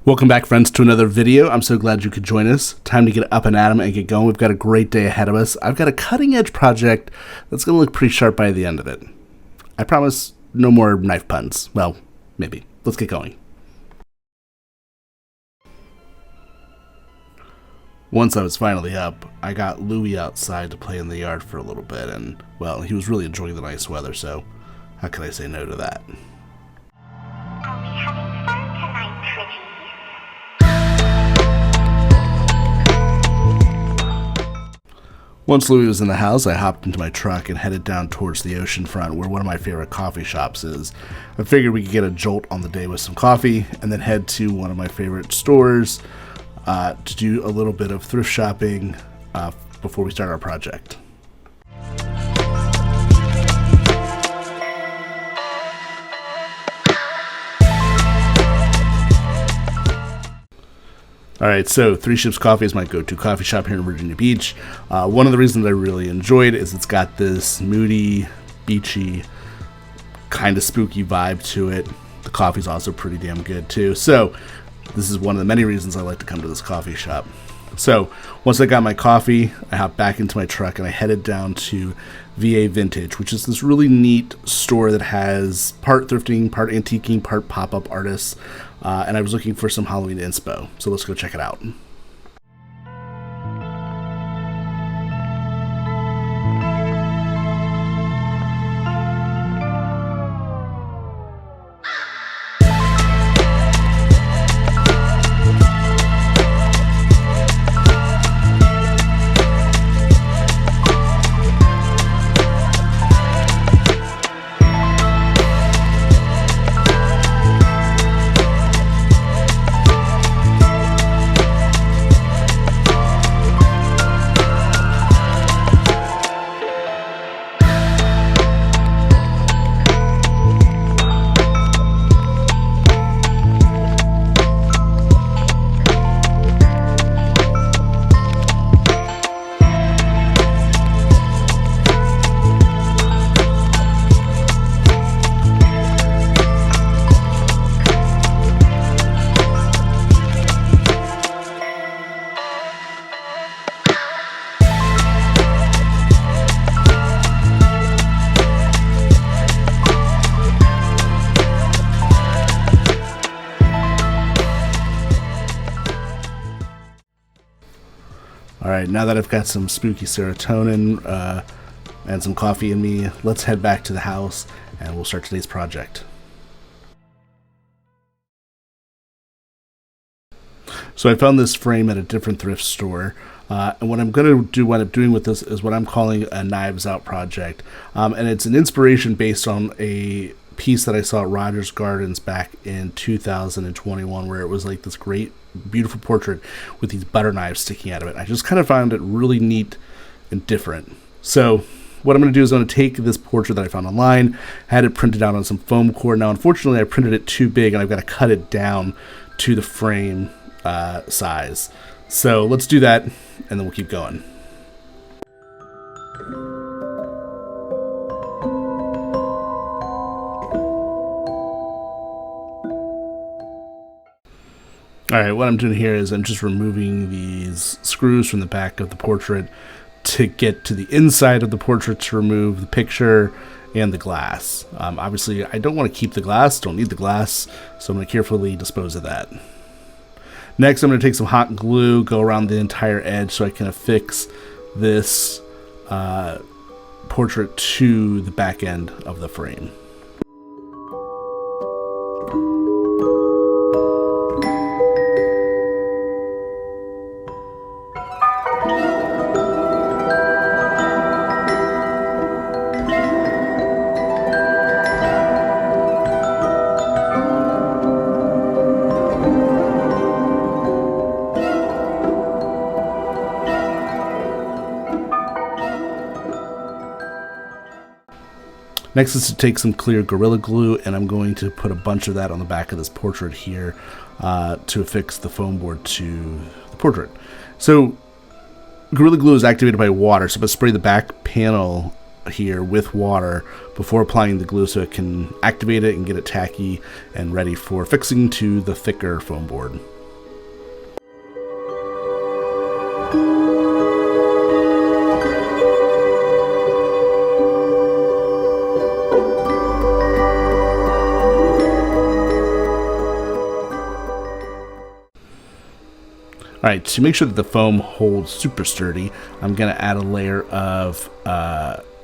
Welcome back, friends, to another video. I'm so glad you could join us. Time to get up and at 'em and get going. We've got a great day ahead of us. I've got a cutting-edge project that's going to look pretty sharp by the end of it. I promise no more knife puns. Well, maybe. Let's get going. Once I was finally up, I got Louie outside to play in the yard for a little bit, and, well, he was really enjoying the nice weather, so how could I say no to that? Are we having fun tonight, pretty? Once Louie was in the house, I hopped into my truck and headed down towards the ocean front where one of my favorite coffee shops is. I figured we could get a jolt on the day with some coffee and then head to one of my favorite stores to do a little bit of thrift shopping before we start our project. Alright, so Three Ships Coffee is my go-to coffee shop here in Virginia Beach. One of the reasons I really enjoyed it is it's got this moody, beachy, kind of spooky vibe to it. The coffee's also pretty damn good too. So this is one of the many reasons I like to come to this coffee shop. So once I got my coffee, I hopped back into my truck and I headed down to VA Vintage, which is this really neat store that has part thrifting, part antiquing, part pop-up artists. And I was looking for some Halloween inspo, so let's go check it out. Alright, now that I've got some spooky serotonin and some coffee in me, let's head back to the house and we'll start today's project. So I found this frame at a different thrift store, and what I'm going to wind up doing with this is what I'm calling a Knives Out project, and it's an inspiration based on a piece that I saw at Rogers Gardens back in 2021 where it was like this great beautiful portrait with these butter knives sticking out of it. I just kind of found it really neat and different. So what I'm going to do is I'm going to take this portrait that I found online, had it printed out on some foam core. Now unfortunately I printed it too big and I've got to cut it down to the frame size. So let's do that and then we'll keep going. Alright, what I'm doing here is I'm just removing these screws from the back of the portrait to get to the inside of the portrait to remove the picture and the glass. Obviously, I don't want to keep the glass, don't need the glass, so I'm going to carefully dispose of that. Next, I'm going to take some hot glue, go around the entire edge so I can affix this portrait to the back end of the frame. Next is to take some clear Gorilla Glue, and I'm going to put a bunch of that on the back of this portrait here to affix the foam board to the portrait. So Gorilla Glue is activated by water, so I'm going to spray the back panel here with water before applying the glue so it can activate it and get it tacky and ready for fixing to the thicker foam board. Alright, to make sure that the foam holds super sturdy, I'm going to add a layer of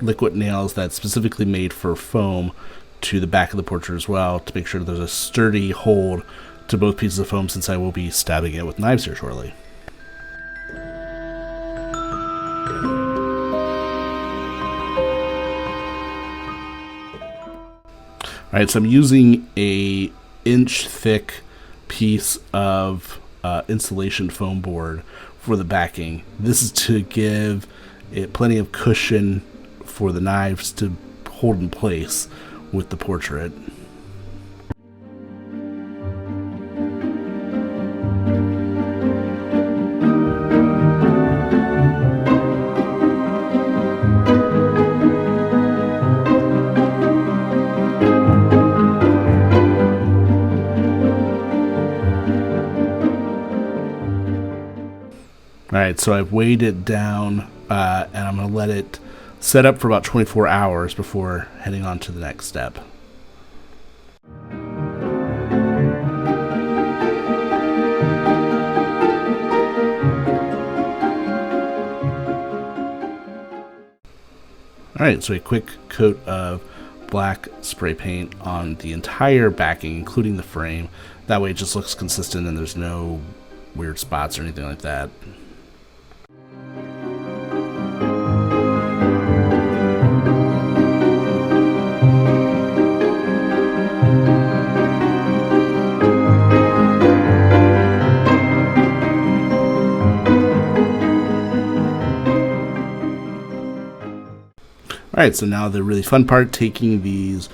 liquid nails that's specifically made for foam to the back of the portrait as well, to make sure that there's a sturdy hold to both pieces of foam, since I will be stabbing it with knives here shortly. Alright, so I'm using a inch thick piece of insulation foam board for the backing. This is to give it plenty of cushion for the knives to hold in place with the portrait. Alright, so I've weighed it down and I'm going to let it set up for about 24 hours before heading on to the next step. Alright, so a quick coat of black spray paint on the entire backing, including the frame. That way it just looks consistent and there's no weird spots or anything like that. Alright, so now the really fun part, taking these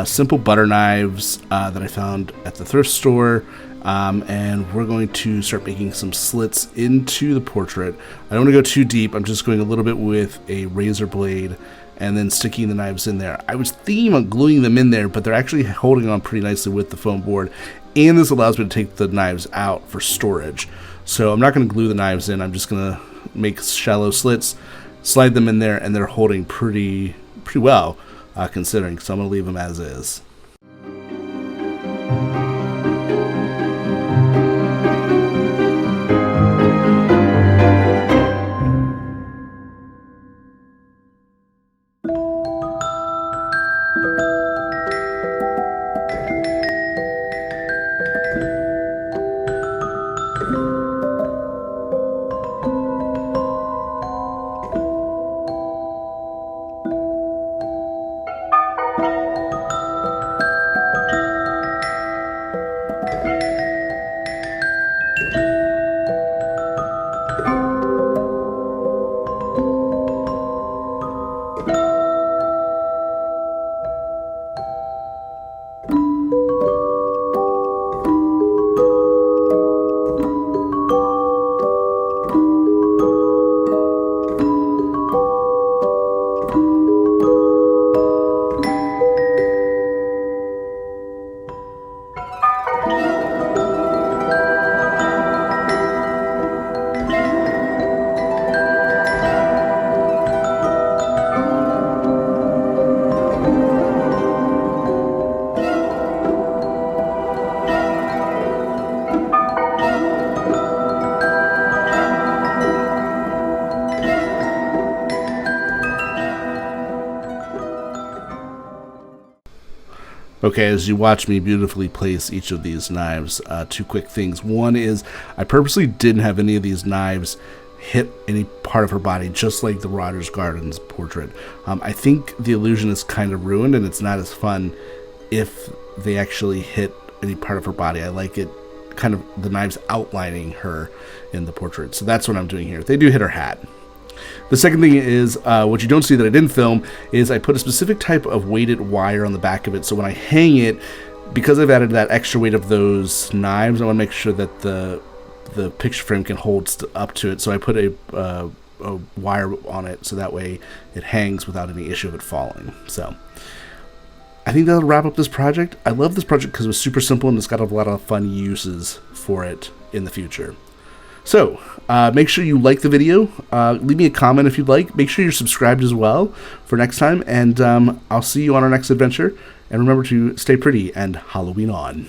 simple butter knives that I found at the thrift store, and we're going to start making some slits into the portrait. I don't want to go too deep, I'm just going a little bit with a razor blade and then sticking the knives in there. I was thinking about gluing them in there, but they're actually holding on pretty nicely with the foam board, and this allows me to take the knives out for storage. So I'm not going to glue the knives in, I'm just going to make shallow slits, slide them in there, and they're holding pretty well considering, so I'm going to leave them as is. Okay, as you watch me beautifully place each of these knives, two quick things. One is I purposely didn't have any of these knives hit any part of her body, just like the Rogers Gardens portrait. I think the illusion is kind of ruined, and it's not as fun if they actually hit any part of her body. I like it kind of the knives outlining her in the portrait. So that's what I'm doing here. They do hit her hat. The second thing is, what you don't see that I didn't film, is I put a specific type of weighted wire on the back of it, so when I hang it, because I've added that extra weight of those knives, I want to make sure that the picture frame can hold up to it, so I put a wire on it, so that way it hangs without any issue of it falling. So I think that'll wrap up this project. I love this project because it was super simple and it's got a lot of fun uses for it in the future. So make sure you like the video, leave me a comment if you'd like, make sure you're subscribed as well for next time, and I'll see you on our next adventure, and remember to stay pretty and Halloween on.